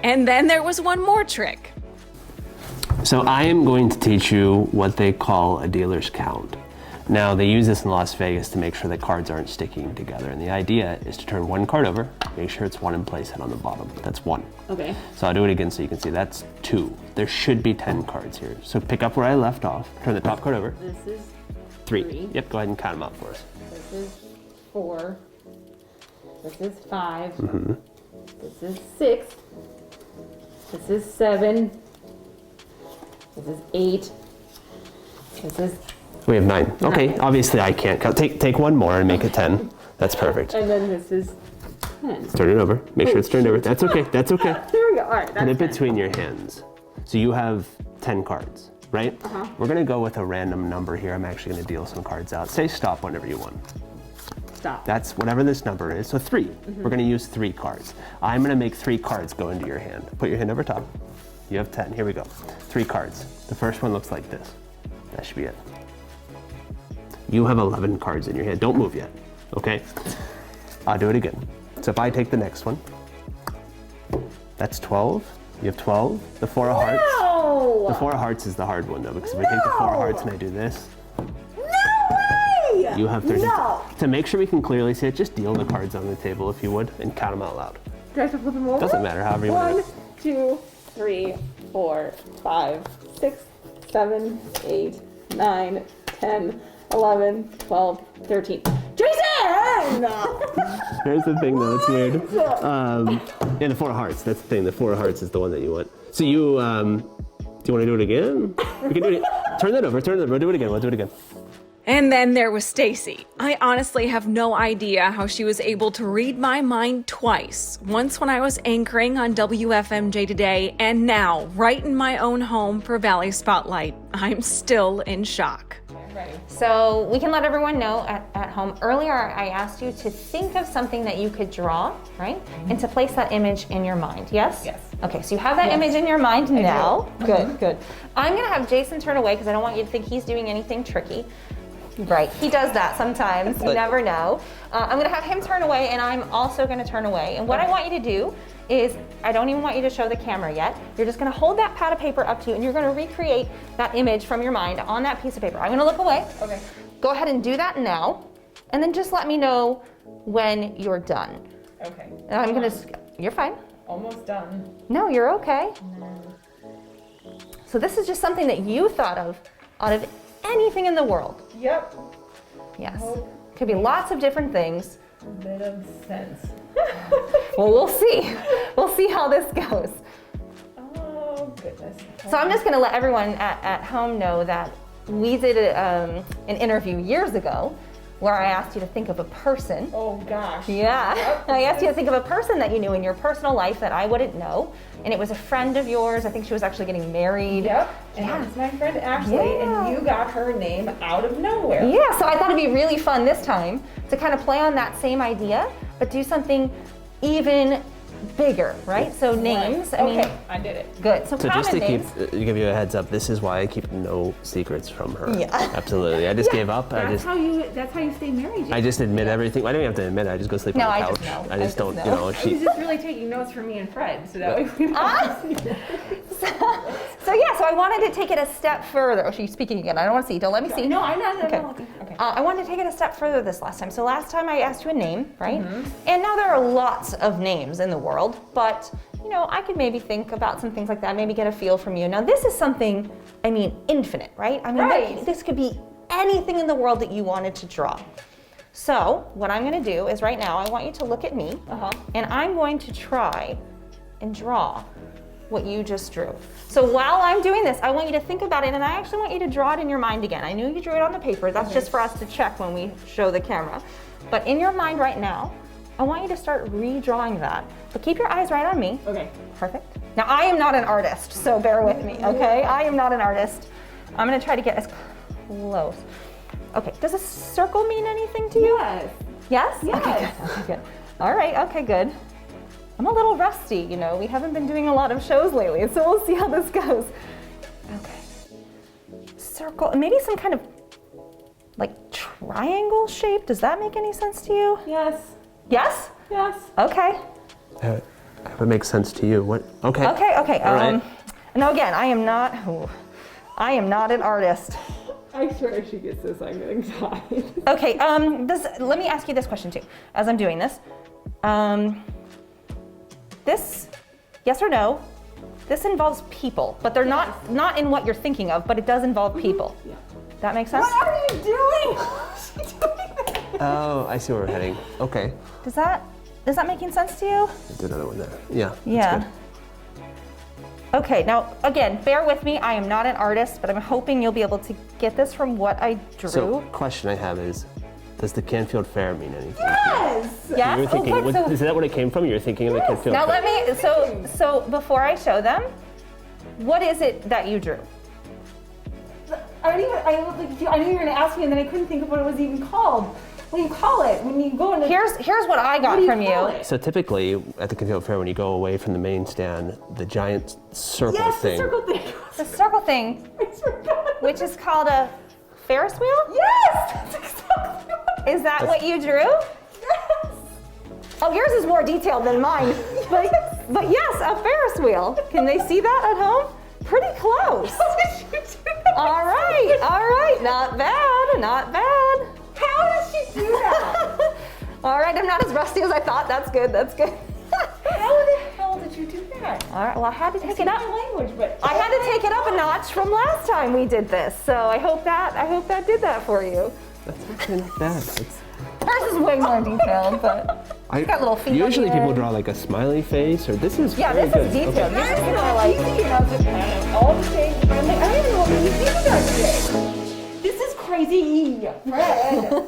And then there was one more trick. So I am going to teach you what they call a dealer's count. Now they use this in Las Vegas to make sure that cards aren't sticking together. And the idea is to turn one card over, make sure it's one and place it on the bottom. That's one. Okay. So I'll do it again so you can see that's 2. There should be 10 cards here. So pick up where I left off, turn the top card over. This is 3. Yep, go ahead and count them out for us. This is 4. This is 5. Mm-hmm. This is 6. This is 7. This is 8. This is... We have 9. Okay, obviously I can't count. Take one more and make it 10. That's perfect. And then this is 10. Turn it over. Make sure it's turned over. That's okay. That's okay. There we go. All right. Put it between your hands. So you have 10 cards, right? We're gonna go with a random number here. I'm actually gonna deal some cards out. Say stop whenever you want. Stop. That's whatever this number is. So 3. We're gonna use 3 cards. I'm gonna make 3 cards go into your hand. Put your hand over top. You have 10. Here we go. 3 cards. The first one looks like this. That should be it. You have 11 cards in your hand. Don't move yet, okay? I'll do it again. So if I take the next one, that's 12. You have 12. The 4 of hearts. No! The 4 of hearts is the hard one though, because if I take the 4 of hearts and I do this, you have 13. No! To make sure we can clearly see it, just deal the cards on the table if you would, and count them out loud. Do I have to flip them over? Doesn't matter, however you want to do it. 1, 2, 3, 4, 5, 6, 7, 8, 9, 10, 11, 12, 13. Jason! Here's the thing though, it's weird. And the 4 of hearts, that's the thing. The 4 of hearts is the one that you want. So you, do you want to do it again? We can do it. Turn that over, we'll do it again, we'll do it again. And then there was Stacy. I honestly have no idea how she was able to read my mind twice. Once when I was anchoring on WFMJ Today, and now right in my own home for Valley Spotlight. I'm still in shock. So we can let everyone know at home. Earlier, I asked you to think of something that you could draw, right? And to place that image in your mind, yes? Yes. Okay, so you have that image in your mind now. Good, good. I'm gonna have Jason turn away because I don't want you to think he's doing anything tricky. Right, he does that sometimes, you never know. I'm gonna have him turn away and I'm also gonna turn away. And what I want you to do is, I don't even want you to show the camera yet. You're just gonna hold that pad of paper up to you and you're gonna recreate that image from your mind on that piece of paper. I'm gonna look away. Okay. Go ahead and do that now. And then just let me know when you're done. Okay. And I'm gonna, you're fine. Almost done. No, you're okay. So this is just something that you thought of out of anything in the world. Yep. Yes. Could be lots of different things. Bit of sense. Well, we'll see. We'll see how this goes. Oh, goodness. So I'm just going to let everyone at home know that we did an interview years ago where I asked you to think of a person. Oh, gosh. Yeah. Yep. I asked you to think of a person that you knew in your personal life that I wouldn't know. And it was a friend of yours. I think she was actually getting married. Yep. And it's my friend Ashley, and you got her name out of nowhere. Yeah, so I thought it'd be really fun this time to kind of play on that same idea, but do something even bigger, right? So names. I mean, I did it. Good. So common just to names. give you a heads up, this is why I keep no secrets from her. Yeah. Absolutely. I just gave up. That's how you stay married. I just admit everything. I don't even have to admit it. I just go sleep No, on the I couch. just know. I just don't, know. you know, I was just really taking notes for me and Fred, so that way we So yeah, so I wanted to take it a step further. Oh, she's speaking again. I don't want to see. Don't let me see. No, I'm not. Okay. Okay. I wanted to take it a step further this last time. So last time I asked you a name, right? And now there are lots of names in the world, but you know, I could maybe think about some things like that, maybe get a feel from you. Now this is something, I mean, infinite, right? I mean, this could be anything in the world that you wanted to draw. So what I'm going to do is right now, I want you to look at me, and I'm going to try and draw what you just drew. So while I'm doing this, I want you to think about it, and I actually want you to draw it in your mind again. I knew you drew it on the paper. That's just for us to check when we show the camera. But in your mind right now, I want you to start redrawing that. But keep your eyes right on me. Okay. Perfect. Now I am not an artist, so bear with me, okay? I am not an artist. I'm gonna try to get as close. Okay, does a circle mean anything to you? Yes. Yes? Yes. Okay, good. Okay, good. All right, okay, good. I'm a little rusty, you know, we haven't been doing a lot of shows lately, so we'll see how this goes. Okay. Circle, maybe some kind of like triangle shape. Does that make any sense to you? Yes. Yes? Yes. Okay. That would make sense to you. What? Okay. Okay. All right. Now again, I am not an artist. I swear if she gets this, I'm gonna die. Okay, let me ask you this question too, as I'm doing this. This, yes or no, this involves people, but they're not in what you're thinking of, but it does involve people. Yeah. That makes sense? What are you doing? Oh, I see where we're heading. Okay. Is that making sense to you? Do another one there. Yeah. Yeah. That's Okay, now again, bear with me. I am not an artist, but I'm hoping you'll be able to get this from what I drew. good. So, question I have is, does the Canfield Fair mean anything? Yes! Yes? You were thinking, Okay, so is that what it came from? You were thinking of the Canfield now Fair? let me, so before I show them, what is it that you drew? I knew you were gonna ask me, and then I couldn't think of what it was even called. What do you call it when you go into? Here's what I got from you. So typically at the Canfield Fair, when you go away from the main stand, the giant circle thing. The circle thing. The circle thing, which is called a Ferris wheel? Yes! That's exactly what Is that what you drew? Yes! Oh, yours is more detailed than mine. But yes, a Ferris wheel. Can they see that at home? Pretty close. How did you do that? All right. Not bad. How did she do that? All right, I'm not as rusty as I thought. That's good. How the hell did you do that? All right, well, I had to take it up. My language, but I had to take it up a notch from last time we did this. So I hope that did that for you. That's actually not bad. Hers is way more detailed, but it's got little feet. Usually on the people end. draw like a smiley face, or this is Yeah, very this good. is detailed. Okay. Yours is more like all the things. I'm like, I don't even know what many things are today. This is crazy, Fred.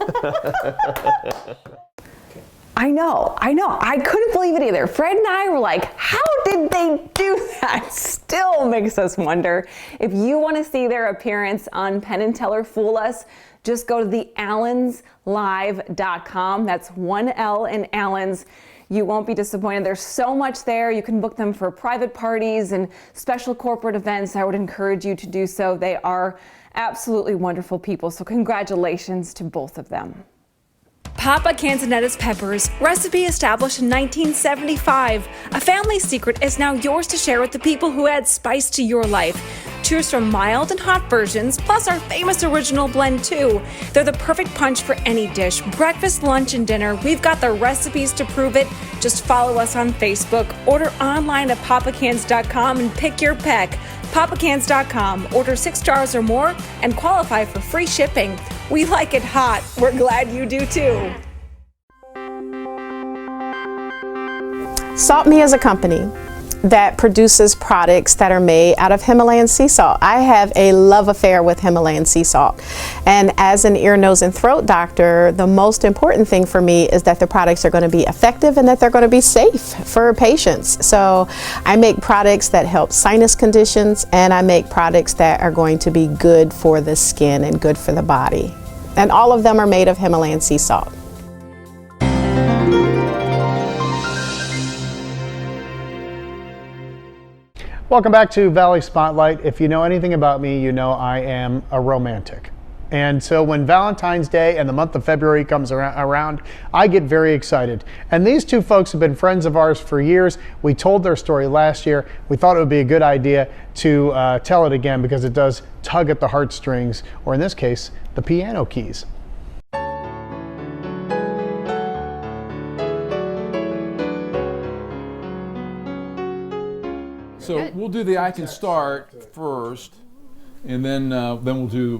I know. I couldn't believe it either. Fred and I were like, how did they do that? Still makes us wonder. If you want to see their appearance on Penn and Teller Fool Us, just go to theallenslive.com. That's one L in Allens. You won't be disappointed. There's so much there. You can book them for private parties and special corporate events. I would encourage you to do so. They are absolutely wonderful people. So congratulations to both of them. Papa Canzonetta's peppers, recipe established in 1975. A family secret is now yours to share with the people who add spice to your life. choose from mild and hot versions, plus our famous original blend too. They're the perfect punch for any dish, breakfast, lunch, and dinner. We've got the recipes to prove it. Just follow us on Facebook, order online at papacans.com and pick your peck. papacans.com, order 6 jars or more and qualify for free shipping. We like it hot. We're glad you do too. Salt Me is a company that produces products that are made out of Himalayan sea salt. I have a love affair with Himalayan sea salt. And as an ear, nose, and throat doctor, the most important thing for me is that the products are going to be effective and that they're going to be safe for patients. So I make products that help sinus conditions, and I make products that are going to be good for the skin and good for the body. And all of them are made of Himalayan sea salt. Welcome back to Valley Spotlight. If you know anything about me, you know I am a romantic. And so when Valentine's Day and the month of February comes around, I get very excited. And these two folks have been friends of ours for years. We told their story last year. We thought it would be a good idea to tell it again because it does tug at the heartstrings, or in this case, the piano keys. So we'll do the I Can Start first, and then we'll do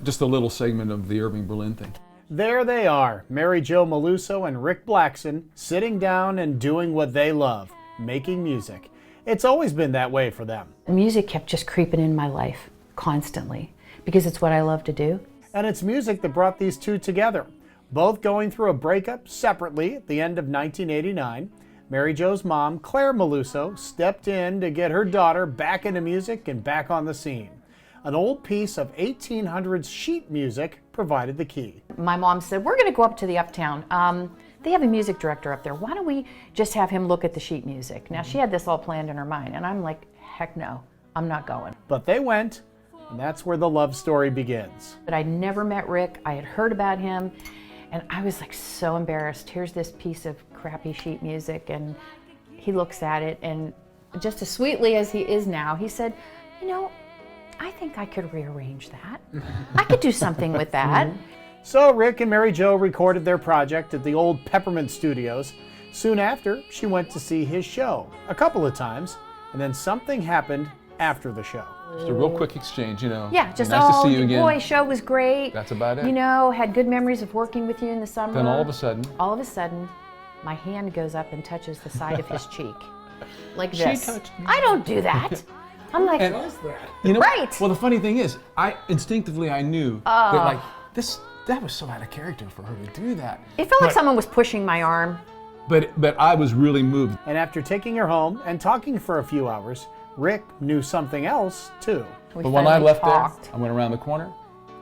just a little segment of the Irving Berlin thing. There they are, Mary Jo Maluso and Rick Blackson, sitting down and doing what they love, making music. It's always been that way for them. Music kept just creeping in my life constantly because it's what I love to do. And it's music that brought these two together, both going through a breakup separately at the end of 1989. Mary Jo's mom, Claire Maluso, stepped in to get her daughter back into music and back on the scene. An old piece of 1800s sheet music provided the key. My mom said, we're going to go up to the Uptown. They have a music director up there. Why don't we just have him look at the sheet music? Now, she had this all planned in her mind, and I'm like, heck no, I'm not going. But they went, and that's where the love story begins. But I never met Rick. I had heard about him, and I was like so embarrassed. Here's this piece of crappy sheet music, and he looks at it, and just as sweetly as he is now, he said, you know, I think I could rearrange that. I could do something with that. So Rick and Mary Jo recorded their project at the old Peppermint Studios. Soon after, she went to see his show a couple of times, and then something happened after the show. Just a real quick exchange, you know. Yeah, just, nice to see you again. Boy, show was great. That's about it. You know, had good memories of working with you in the summer. Then all of a sudden, my hand goes up and touches the side of his cheek. Like She this. touched me. I don't do that. I'm like, And- what is that? You know, right. Well, the funny thing is, I instinctively knew that like that was so out of character for her to do that. It felt like someone was pushing my arm. But I was really moved. And after taking her home and talking for a few hours, Rick knew something else too. But when I left there, I went around the corner.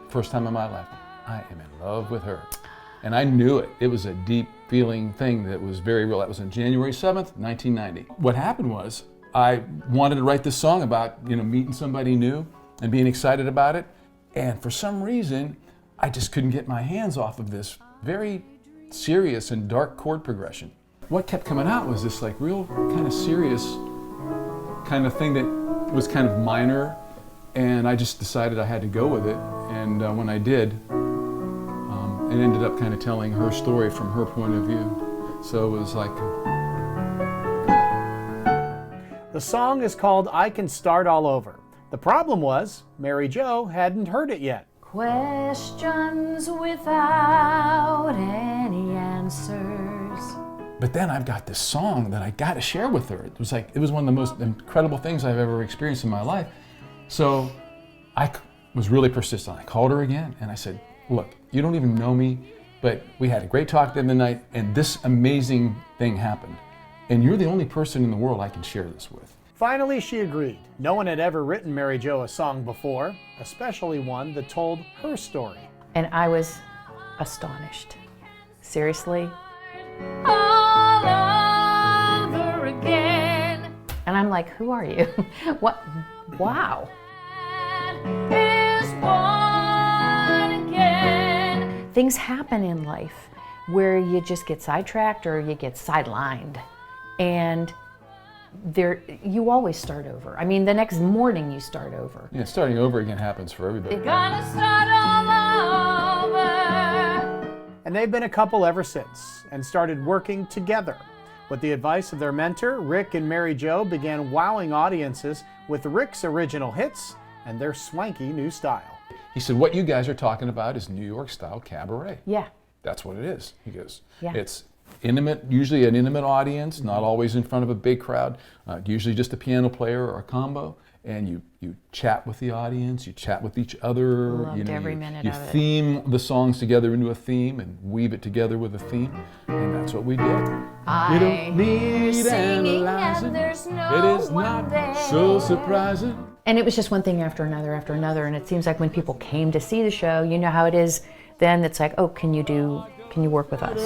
First time in my life, I am in love with her. And I knew it. It was a deep feeling thing that was very real. That was on January 7th, 1990. What happened was, I wanted to write this song about, you know, meeting somebody new and being excited about it. And for some reason, I just couldn't get my hands off of this very serious and dark chord progression. What kept coming out was this like real kind of serious kind of thing that was kind of minor. And I just decided I had to go with it. And when I did, it ended up kind of telling her story from her point of view. So it was like... The song is called I Can Start All Over. The problem was, Mary Jo hadn't heard it yet. Questions without any answers. But then I've got this song that I got to share with her. It was one of the most incredible things I've ever experienced in my life. So I was really persistent. I called her again and I said, look, you don't even know me, but we had a great talk the other night and this amazing thing happened. And you're the only person in the world I can share this with. Finally, she agreed. No one had ever written Mary Jo a song before, especially one that told her story. And I was astonished. Seriously. All over again. And I'm like, who are you? What? Wow. Is born again. Things happen in life where you just get sidetracked or you get sidelined. And you always start over. I mean, the next morning you start over. Yeah, starting over again happens for everybody. Gonna start all over. And they've been a couple ever since and started working together. With the advice of their mentor, Rick and Mary Jo began wowing audiences with Rick's original hits and their swanky new style. He said, what you guys are talking about is New York style cabaret. Yeah. That's what it is. He goes, yeah. It's intimate, usually an intimate audience, not always in front of a big crowd, usually just a piano player or a combo, and you chat with the audience, you chat with each other. Loved every minute you of it. theme the songs together into a theme and weave it together with a theme, and that's what we did. You don't need analyzing, there's no it is not so surprising. And it was just one thing after another, and it seems like when people came to see the show, you know how it is then, it's like, oh, can you work with us?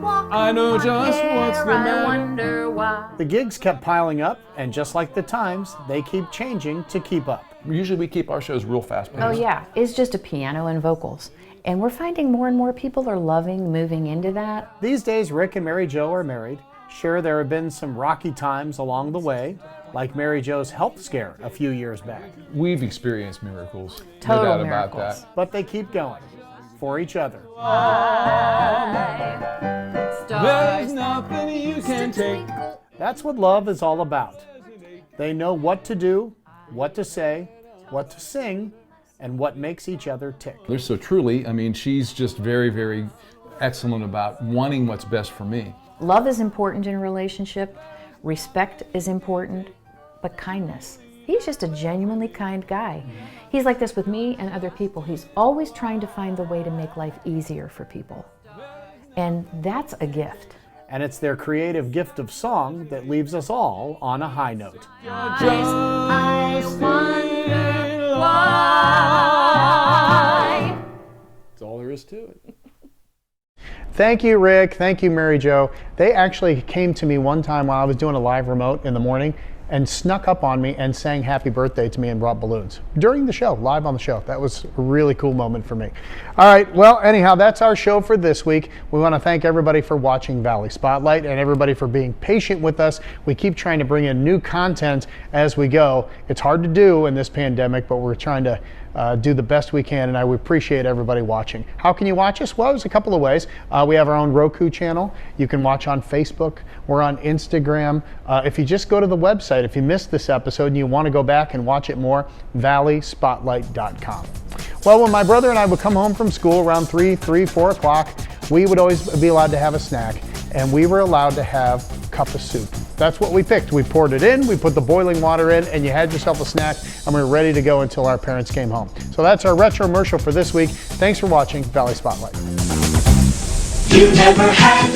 I know just what's the matter. I wonder why. The gigs kept piling up, and just like the times, they keep changing to keep up. Usually we keep our shows real fast paced. Oh yeah, it's just a piano and vocals. And we're finding more and more people are loving moving into that. These days, Rick and Mary Jo are married. Sure, there have been some rocky times along the way, like Mary Jo's health scare a few years back. We've experienced miracles, Total no doubt miracles. about that. But they keep going, for each other. There's nothing you can take. That's what love is all about. They know what to do, what to say, what to sing, and what makes each other tick. They're so truly, I mean, she's just very, very excellent about wanting what's best for me. Love is important in a relationship, respect is important, but kindness. He's just a genuinely kind guy. He's like this with me and other people. He's always trying to find the way to make life easier for people. And that's a gift. And it's their creative gift of song that leaves us all on a high note. I wonder why. That's all there is to it. Thank you, Rick. Thank you, Mary Jo. They actually came to me one time while I was doing a live remote in the morning and snuck up on me and sang happy birthday to me and brought balloons during the show, live on the show. That was a really cool moment for me. All right, well, anyhow, that's our show for this week. We want to thank everybody for watching Valley Spotlight and everybody for being patient with us. We keep trying to bring in new content as we go. It's hard to do in this pandemic, but we're trying to do the best we can, and I would appreciate everybody watching. How can you watch us? Well, there's a couple of ways. We have our own Roku channel. You can watch on Facebook. We're on Instagram. If you just go to the website, if you missed this episode and you want to go back and watch it more, valleyspotlight.com. Well, when my brother and I would come home from school around 4 o'clock, we would always be allowed to have a snack, and we were allowed to have Cuppa soup. That's what we picked. We poured it in, we put the boiling water in, and you had yourself a snack, and we were ready to go until our parents came home. So that's our retro commercial for this week. Thanks for watching Valley Spotlight. You never had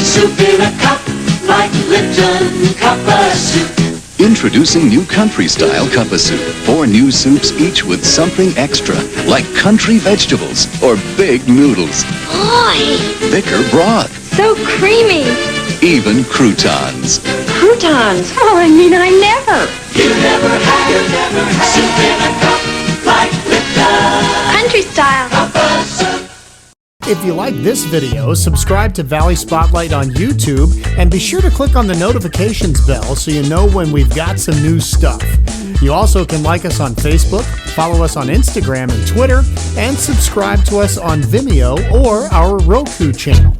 soup in a cup like Lipton Cuppa soup. Introducing new country-style Cuppa soup. 4 new soups, each with something extra, like country vegetables or big noodles. Boy, Thicker broth. so creamy. Even croutons. Croutons. Oh, I never. You never had soup in a cup like Lipton Country style. Cuppa soup. If you like this video, subscribe to Valley Spotlight on YouTube and be sure to click on the notifications bell so you know when we've got some new stuff. You also can like us on Facebook, follow us on Instagram and Twitter, and subscribe to us on Vimeo or our Roku channel.